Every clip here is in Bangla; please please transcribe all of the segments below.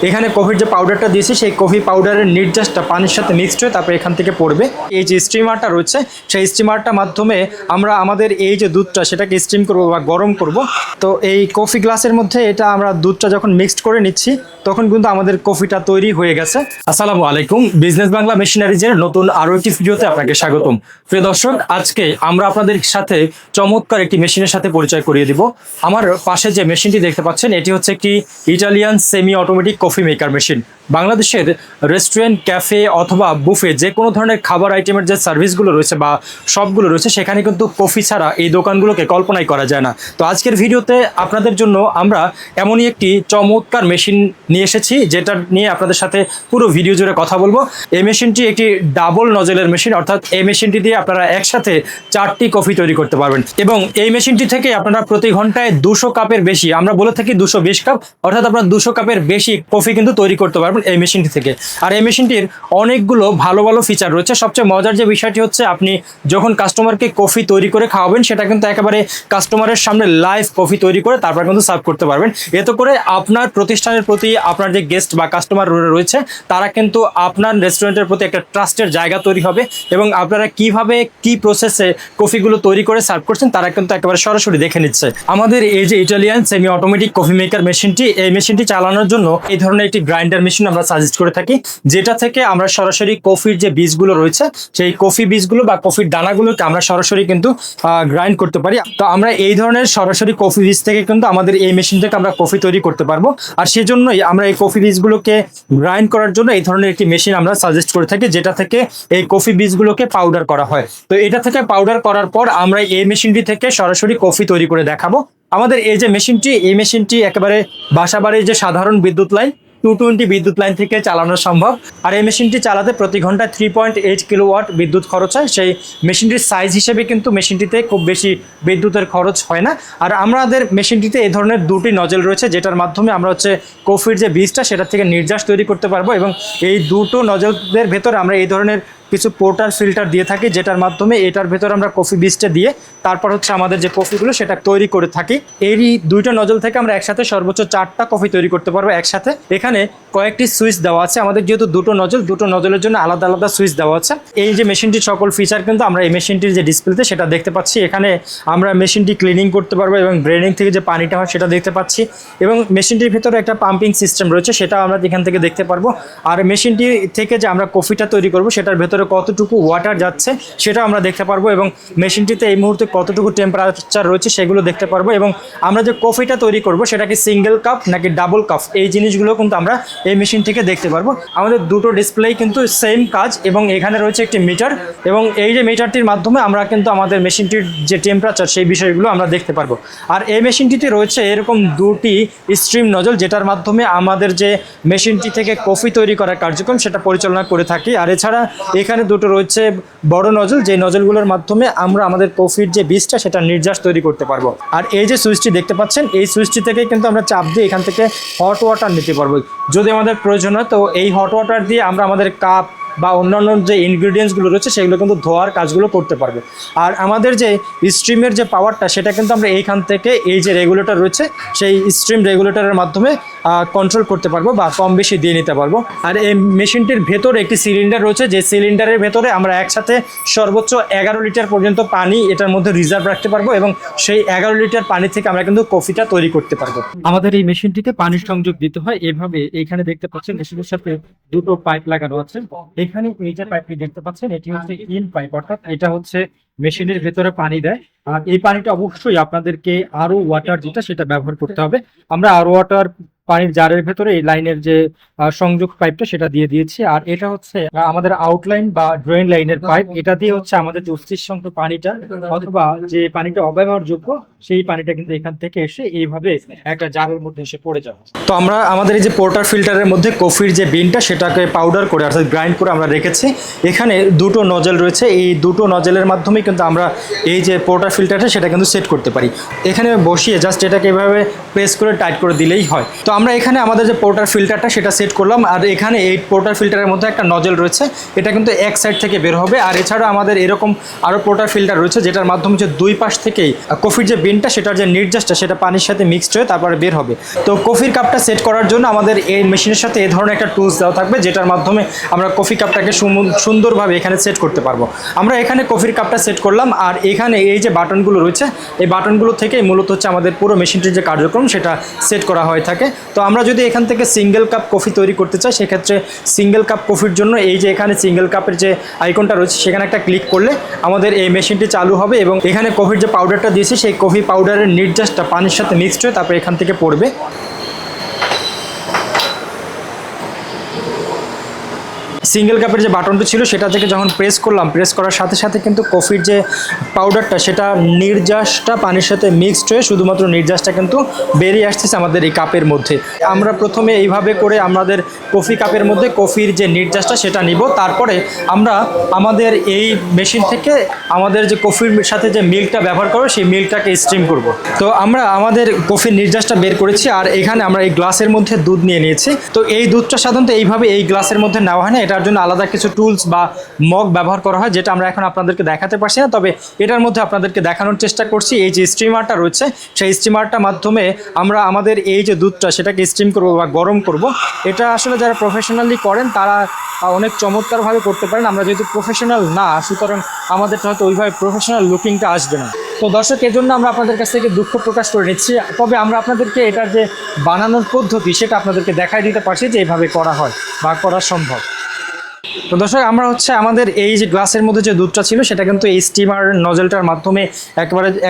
এখানে কফির যে পাউডারটা দিয়েছি সেই কফি পাউডারের নির্যাসটা পানির সাথে মিক্সড হয়ে তারপরে এখান থেকে পড়বে। এই যে স্টিমারটা রয়েছে সেই স্টিমারটার মাধ্যমে আমরা আমাদের এই যে দুধটা সেটাকে স্টিম করব বা গরম করব। তো এই কফি গ্লাসের মধ্যে এটা আমরা দুধটা যখন মিক্সড করে নিচ্ছি তখন কিন্তু আমাদের কফিটা তৈরি হয়ে গেছে। আসসালামু আলাইকুম, বিজনেস বাংলা মেশিনারিজের নতুন আরো একটি ভিডিওতে আপনাকে স্বাগতম। প্রিয় দর্শক, আজকে আমরা আপনাদের সাথে চমৎকার একটি মেশিনের সাথে পরিচয় করিয়ে দিব। আমার পাশে যে মেশিনটি দেখতে পাচ্ছেন এটি হচ্ছে একটি Italian semi automatic coffee maker machine. বাংলাদেশের রেস্টুরেন্ট, ক্যাফে অথবা বুফে যে কোনো ধরনের খাবার আইটেমের যে সার্ভিসগুলো রয়েছে বা শপগুলো রয়েছে সেখানে কিন্তু কফি ছাড়া এই দোকানগুলোকে কল্পনাই করা যায় না। তো আজকের ভিডিওতে আপনাদের জন্য আমরা এমনই একটি চমৎকার মেশিন নিয়ে এসেছি যেটা নিয়ে আপনাদের সাথে পুরো ভিডিও জুড়ে কথা বলবো। এই মেশিনটি একটি ডাবল নজেলের মেশিন, অর্থাৎ এই মেশিনটি দিয়ে আপনারা একসাথে 4টি কফি তৈরি করতে পারবেন এবং এই মেশিনটি থেকে আপনারা প্রতি ঘন্টায় 200 কাপের বেশি, আমরা বলে থাকি 220 কাপ, অর্থাৎ আপনারা 200 কাপের বেশি কফি কিন্তু তৈরি করতে পারবেন এই মেশিনটি থেকে। আর এই মেশিনটির অনেকগুলো ভালো ভালো ফিচার রয়েছে। সবচেয়ে মজার যে বিষয়টি হচ্ছে আপনি যখন কাস্টমারকে কফি তৈরি করে খাওয়াবেন সেটা কিন্তু একেবারে কাস্টমারের সামনে লাইভ কফি তৈরি করে তারপর কিন্তু সার্ভ করতে পারবেন। এতে করে আপনার প্রতিষ্ঠানের প্রতি আপনার যে গেস্ট বা কাস্টমার রয়েছে তারা কিন্তু আপনার রেস্টুরেন্টের প্রতি একটা ট্রাস্টের জায়গা তৈরি হবে এবং আপনারা কিভাবে কি প্রসেসে কফিগুলো তৈরি করে সার্ভ করছেন তারা কিন্তু একেবারে সরাসরি দেখে নিচ্ছে। আমাদের এই যে Italian semi automatic coffee maker মেশিনটি, এই মেশিনটি চালানোর জন্য এই ধরনের একটি গ্রাইন্ডার মেশিন আমরা সাজেস্ট করে থাকি, যেটা থেকে আমরা সরাসরি কফির যে বীজগুলো রয়েছে সেই কফি বীজগুলো বা কফির দানাগুলোকে আমরা সরাসরি কিন্তু গ্রাইন্ড করতে পারি। তো আমরা এই ধরনের সরাসরি কফি বীজ থেকে কিন্তু আমাদের এই মেশিন থেকে আমরা কফি তৈরি করতে পারবো। আর সেজন্যই আমরা এই কফি বীজগুলোকে গ্রাইন্ড করার জন্য এই ধরনের একটি মেশিন আমরা সাজেস্ট করে থাকি, যেটা থেকে এই কফি বীজগুলোকে পাউডার করা হয়। তো এটা থেকে পাউডার করার পর আমরা এই মেশিনটি থেকে সরাসরি কফি তৈরি করে দেখাবো। আমাদের এই যে মেশিনটি, এই মেশিনটি একেবারে বাসাবাড়ির যে সাধারণ বিদ্যুৎ লাইন 220 বিদ্যুৎ লাইন থেকে চালানো সম্ভব। আর এই মেশিনটি চালাতে প্রতি ঘন্টায় 3.8 কিলোওয়াট বিদ্যুৎ খরচ হয়। সেই মেশিনটির সাইজ হিসেবে কিন্তু মেশিনটিতে খুব বেশি বিদ্যুতের খরচ হয় না। আর আমাদের মেশিনটিতে এই ধরনের দুটি নজল রয়েছে যেটার মাধ্যমে আমরা হচ্ছে কফির যে বীজটা সেটা থেকে নির্যাস তৈরি করতে পারবো এবং এই দুটো নজলদের ভেতরে আমরা এই ধরনের কিছু পোর্টার ফিল্টার দিয়ে থাকি, যেটার মাধ্যমে এটার ভেতরে আমরা কফি বীজটা দিয়ে তারপর হচ্ছে আমাদের যে কফিগুলো সেটা তৈরি করে থাকি। এরই দুইটা নজল থেকে আমরা একসাথে সর্বোচ্চ 4টা কফি তৈরি করতে পারবো একসাথে। এখানে কয়েকটি সুইচ দেওয়া আছে, আমাদের যেহেতু দুটো নজলের জন্য আলাদা আলাদা সুইচ দেওয়া আছে। এই যে মেশিনটির সকল ফিচার কিন্তু আমরা এই মেশিনটির যে ডিসপ্লেতে সেটা দেখতে পাচ্ছি। এখানে আমরা মেশিনটি ক্লিনিং করতে পারবো এবং ড্রেনিং থেকে যে পানিটা হয় সেটা দেখতে পাচ্ছি এবং মেশিনটির ভেতরে একটা পাম্পিং সিস্টেম রয়েছে সেটা আমরা এখান থেকে দেখতে পারবো। আর মেশিনটি থেকে যে আমরা কফিটা তৈরি করবো সেটার ভেতরে কতটুকু ওয়াটার যাচ্ছে সেটা আমরা দেখতে পারবো এবং মেশিনটিতে এই মুহূর্তে কতটুকু টেম্পারেচার রয়েছে সেগুলো দেখতে পারবো এবং আমরা যে কফিটা তৈরি করব সেটা কি সিঙ্গেল কাপ নাকি ডাবল কাপ এই জিনিসগুলো কিন্তু আমরা এই মেশিন থেকে দেখতে পারবো। আমাদের দুটো ডিসপ্লেই কিন্তু সেম কাজ এবং এখানে রয়েছে একটি মিটার এবং এই যে মিটারটির মাধ্যমে আমরা কিন্তু আমাদের মেশিনটির যে টেম্পারেচার সেই বিষয়গুলো আমরা দেখতে পারবো। আর এই মেশিনটিতে রয়েছে এরকম দুটি স্ট্রিম নজল যেটার মাধ্যমে আমাদের যে মেশিনটি থেকে কফি তৈরি করার কার্যক্রম সেটা পরিচালনা করে থাকি। আর এছাড়া এখানে দুটো রয়েছে বড় নজল, যে নজলগুলোর মাধ্যমে আমরা আমাদের কফির যে বীজটা সেটা নির্যাস তৈরি করতে পারবো। আর এই যে সুইচটি দেখতে পাচ্ছেন এই সুইচটি থেকে কিন্তু আমরা চাপ দিয়ে এখান থেকে হট ওয়াটার নিতে পারবো যদি আমাদের প্রয়োজন হয়। তো এই হট ওয়াটার দিয়ে আমরা আমাদের কাপ বা অন্যান্য যে ইনগ্রিডিয়েন্টসগুলো রয়েছে সেগুলো কিন্তু ধোয়ার কাজগুলো করতে পারবে। আর আমাদের যে স্ট্রিমের যে পাওয়ারটা সেটা কিন্তু আমরা এইখান থেকে এই যে রেগুলেটর রয়েছে সেই স্ট্রিম রেগুলেটরের মাধ্যমে কন্ট্রোল করতে পারবো বা কম বেশি দিয়ে নিতে পারবো। আর এই মেশিনটির ভেতরে একটি সিলিন্ডার রয়েছে, যে সিলিন্ডারের ভেতরে আমরা একসাথে সর্বোচ্চ 11 লিটার পর্যন্ত পানি এটার মধ্যে রিজার্ভ রাখতে পারবো এবং সেই 11 লিটার পানি থেকে আমরা কিন্তু কফিটা তৈরি করতে পারবো। আমাদের এই মেশিনটিতে পানির সংযোগ দিতে হয় এভাবে, এইখানে দেখতে পাচ্ছেন মেশিনের সাথে দুটো পাইপ লাগানো আছে। এখানে এই যে পাইপটি দেখতে পাচ্ছেন এটি হচ্ছে ইন পাইপ, অর্থাৎ এটা হচ্ছে মেশিনের ভেতরে পানি দেয়। আর এই পানিটা অবশ্যই আপনাদেরকে আরো ওয়াটার যেটা সেটা ব্যবহার করতে হবে। আমরা আরো ওয়াটার পানির জারের ভেতরে এই লাইনের যে সংযোগ পাইপটা সেটা দিয়ে দিয়েছি। আর এটা হচ্ছে আমাদের আউটলাইন বা ড্রেন লাইনের পাইপ, এটা দিয়ে হচ্ছে আমাদের যে উচ্ছিষ্ট পানিটা অথবা যে পানিটা অব্যবহারযোগ্য সেই পানিটা কিন্তু এখান থেকে এসে এইভাবে একটা জারের মধ্যে এসে পড়ে যাবে। তো আমরা আমাদের এই যে পোর্টার ফিল্টারের মধ্যে কফির যে বিনটা সেটাকে পাউডার করে অর্থাৎ গ্রাইন্ড করে আমরা রেখেছি। এখানে দুটো নজল রয়েছে, এই দুটো নজলের মাধ্যমে কিন্তু আমরা এই যে পোর্টার ফিল্টারটা সেটা কিন্তু সেট করতে পারি। এখানে বসিয়ে জাস্ট এটাকে এভাবে প্রেস করে টাইট করে দিলেই হয়। তো আমরা এখানে আমাদের যে পোর্টার ফিল্টারটা সেটা সেট করলাম। আর এখানে এই পোর্টার ফিল্টারের মধ্যে একটা নজল রয়েছে, এটা কিন্তু এক সাইড থেকে বের হবে। আর এছাড়া আমাদের এরকম আরও পোর্টার ফিল্টার রয়েছে যেটার মাধ্যমে যে দুই পাশ থেকেই কফির যে বিনটা সেটার যে নির্যাসটা সেটা পানির সাথে মিক্সড হয়ে তারপরে বের হবে। তো কফির কাপটা সেট করার জন্য আমাদের এই মেশিনের সাথে এই ধরনের একটা টুলস দেওয়া থাকবে, যেটার মাধ্যমে আমরা কফি কাপটাকে সুন্দরভাবে এখানে সেট করতে পারবো। আমরা এখানে কফির কাপটা সেট করলাম, আর এখানে এই যে বাটনগুলো রয়েছে এই বাটনগুলো থেকে মূলত হচ্ছে আমাদের পুরো মেশিনটির যে কার্যক্রম সেটা সেট করা হয়ে থাকে। তো আমরা যদি এখান থেকে সিঙ্গেল কাপ কফি তৈরি করতে চাই, সেক্ষেত্রে সিঙ্গেল কাপ কফির জন্য এই যে এখানে সিঙ্গেল কাপের যে আইকনটা রয়েছে সেখানে একটা ক্লিক করলে আমাদের এই মেশিনটি চালু হবে, এবং এখানে কফির যে পাউডারটা দিয়েছি সেই কফি পাউডারের নির্যাসটা পানির সাথে মিক্সড হয়ে তারপরে এখান থেকে পড়বে। সিঙ্গেল কাপের যে বাটনটা ছিল সেটা থেকে যখন প্রেস করলাম, প্রেস করার সাথে সাথে কিন্তু কফির যে পাউডারটা সেটা নির্যাসটা পানির সাথে মিক্সড হয়ে শুধুমাত্র নির্যাসটা কিন্তু বেরিয়ে আসতেছে আমাদের এই কাপের মধ্যে। আমরা প্রথমে এইভাবে করে আমাদের কফি কাপের মধ্যে কফির যে নির্যাসটা সেটা নিব, তারপরে আমরা আমাদের এই মেশিন থেকে আমাদের যে কফির সাথে যে মিল্কটা ব্যবহার করবো সেই মিল্কটাকে স্ট্রিম করব। তো আমরা আমাদের কফির নির্যাসটা বের করেছি, আর এখানে আমরা এই গ্লাসের মধ্যে দুধ নিয়ে নিয়েছি। তো এই দুধটা সাধারণত এইভাবে এই গ্লাসের মধ্যে নেওয়া হয় না, এটার জন্য আলাদা কিছু টুলস বা মগ ব্যবহার করা হয়, যেটা আমরা এখন আপনাদেরকে দেখাতে পারছি না। তবে এটার মধ্যে আপনাদেরকে দেখানোর চেষ্টা করছি এই যে স্টিমারটা রয়েছে সেই স্টিমারটার মাধ্যমে আমরা আমাদের এই যে দুধটা সেটাকে স্টিম করব বা গরম করব। এটা আসলে যারা প্রফেশনালি করেন তারা অনেক চমৎকারভাবে করতে পারেন। আমরা যেহেতু প্রফেশনাল না, সুতরাং আমাদের হয়তো ওইভাবে প্রফেশনাল লুকিংটা আসবে না। তো দর্শক, এর জন্য আমরা আপনাদের কাছ থেকে দুঃখ প্রকাশ করে নিচ্ছি, তবে আমরা আপনাদেরকে এটার যে বানানোর পদ্ধতি সেটা আপনাদেরকে দেখাই দিতে পারছি যে এইভাবে করা হয় বা করা সম্ভব। তো দর্শক, আমরা হচ্ছে আমাদের এই যে গ্লাসের মধ্যে যে দুধটা ছিল সেটা কিন্তু এই স্টিমার নজলটার মাধ্যমে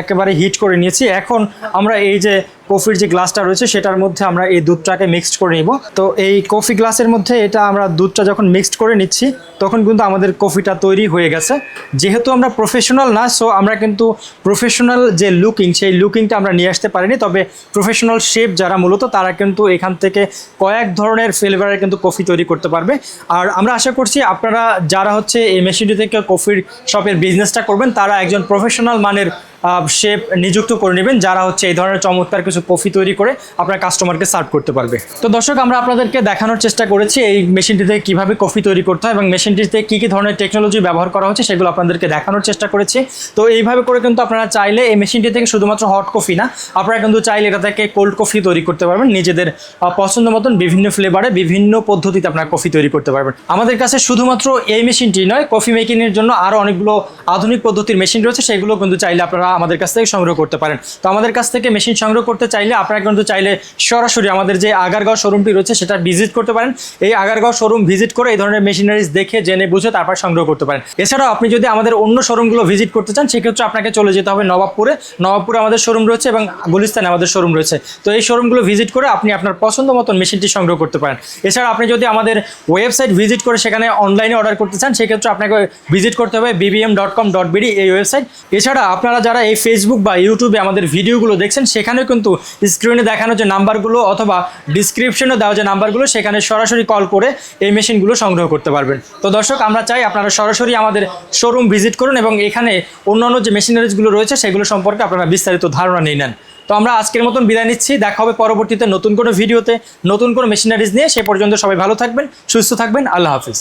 একেবারে হিট করে নিয়েছি। এখন আমরা এই যে কফির যে গ্লাসটা রয়েছে সেটার মধ্যে আমরা এই দুধটাকে মিক্সড করে নিব। তো এই কফি গ্লাসের মধ্যে এটা আমরা দুধটা যখন মিক্সড করে নিচ্ছি তখন কিন্তু আমাদের কফিটা তৈরি হয়ে গেছে। যেহেতু আমরা প্রফেশনাল না, সো আমরা কিন্তু প্রফেশনাল যে লুকিং সেই লুকিংটা আমরা নিয়ে আসতে পারিনি। তবে প্রফেশনাল শেফ যারা মূলত তারা কিন্তু এখান থেকে কয়েক ধরনের ফ্লেভারের কিন্তু কফি তৈরি করতে পারবে। আর আমরা আশা করছি আপনারা যারা হচ্ছে এই মেশিনটি থেকে কফির শপের বিজনেসটা করবেন তারা একজন প্রফেশনাল মানের শেফ নিযুক্ত করে নেবেন, যারা হচ্ছে এই ধরনের চমৎকার কিছু কফি তৈরি করে আপনার কাস্টমারকে সার্ভ করতে পারবে। তো দর্শক, আমরা আপনাদেরকে দেখানোর চেষ্টা করেছি এই মেশিনটিতে কীভাবে কফি তৈরি করতে হয় এবং মেশিনটিতে কী কী ধরনের টেকনোলজি ব্যবহার করা হচ্ছে সেগুলো আপনাদেরকে দেখানোর চেষ্টা করেছি। তো এইভাবে করে কিন্তু আপনারা চাইলে এই মেশিনটি থেকে শুধুমাত্র হট কফি না, আপনারা কিন্তু চাইলে এটা থেকে কোল্ড কফি তৈরি করতে পারবেন। নিজেদের পছন্দ মতন বিভিন্ন ফ্লেভারে বিভিন্ন পদ্ধতিতে আপনারা কফি তৈরি করতে পারবেন। আমাদের কাছে শুধুমাত্র এই মেশিনটি নয়, কফি মেকিংয়ের জন্য আরও অনেকগুলো আধুনিক পদ্ধতির মেশিন রয়েছে, সেগুলো কিন্তু চাইলে আপনারা আমাদের কাছ থেকে সংগ্রহ করতে পারেন। তো আমাদের কাছ থেকে মেশিন সংগ্রহ করতে চাইলে আপনারা কিন্তু চাইলে সরাসরি আমাদের যে আগারগাঁও শোরুমটি রয়েছে সেটা ভিজিট করতে পারেন। এই আগারগাঁও শোরুম ভিজিট করে এই ধরনের মেশিনারিজ দেখে জেনে বুঝে তারপর সংগ্রহ করতে পারেন। এছাড়াও আপনি যদি আমাদের অন্য শোরুমগুলো ভিজিট করতে চান সেক্ষেত্রে আপনাকে চলে যেতে হবে নবাবপুরে আমাদের শোরুম রয়েছে এবং গুলিস্তানে আমাদের শোরুম রয়েছে। তো এই শোরুমগুলো ভিজিট করে আপনি আপনার পছন্দ মতন মেশিনটি সংগ্রহ করতে পারেন। এছাড়া আপনি যদি আমাদের ওয়েবসাইট ভিজিট করে সেখানে অনলাইনে অর্ডার করতে চান সেক্ষেত্রে আপনাকে ভিজিট করতে হবে bbm.com.bd এই ওয়েবসাইট। এছাড়া আপনারা যারা এই ফেসবুক বা ইউটিউবে আমাদের ভিডিওগুলো দেখছেন সেখানেও কিন্তু স্ক্রিনে দেখানো যে নাম্বারগুলো অথবা ডিসক্রিপশনে দেওয়া যে নাম্বারগুলো সেখানে সরাসরি কল করে এই মেশিনগুলো সংগ্রহ করতে পারবেন। তো দর্শক, আমরা চাই আপনারা সরাসরি আমাদের শোরুম ভিজিট করুন এবং এখানে অন্যান্য যে মেশিনারিজগুলো রয়েছে সেগুলো সম্পর্কে আপনারা বিস্তারিত ধারণা নিয়ে নেন। তো আমরা আজকের মতন বিদায় নিচ্ছি, দেখা হবে পরবর্তীতে নতুন কোনো ভিডিওতে নতুন কোনো মেশিনারিজ নিয়ে। সে পর্যন্ত সবাই ভালো থাকবেন, সুস্থ থাকবেন, আল্লাহ হাফিজ।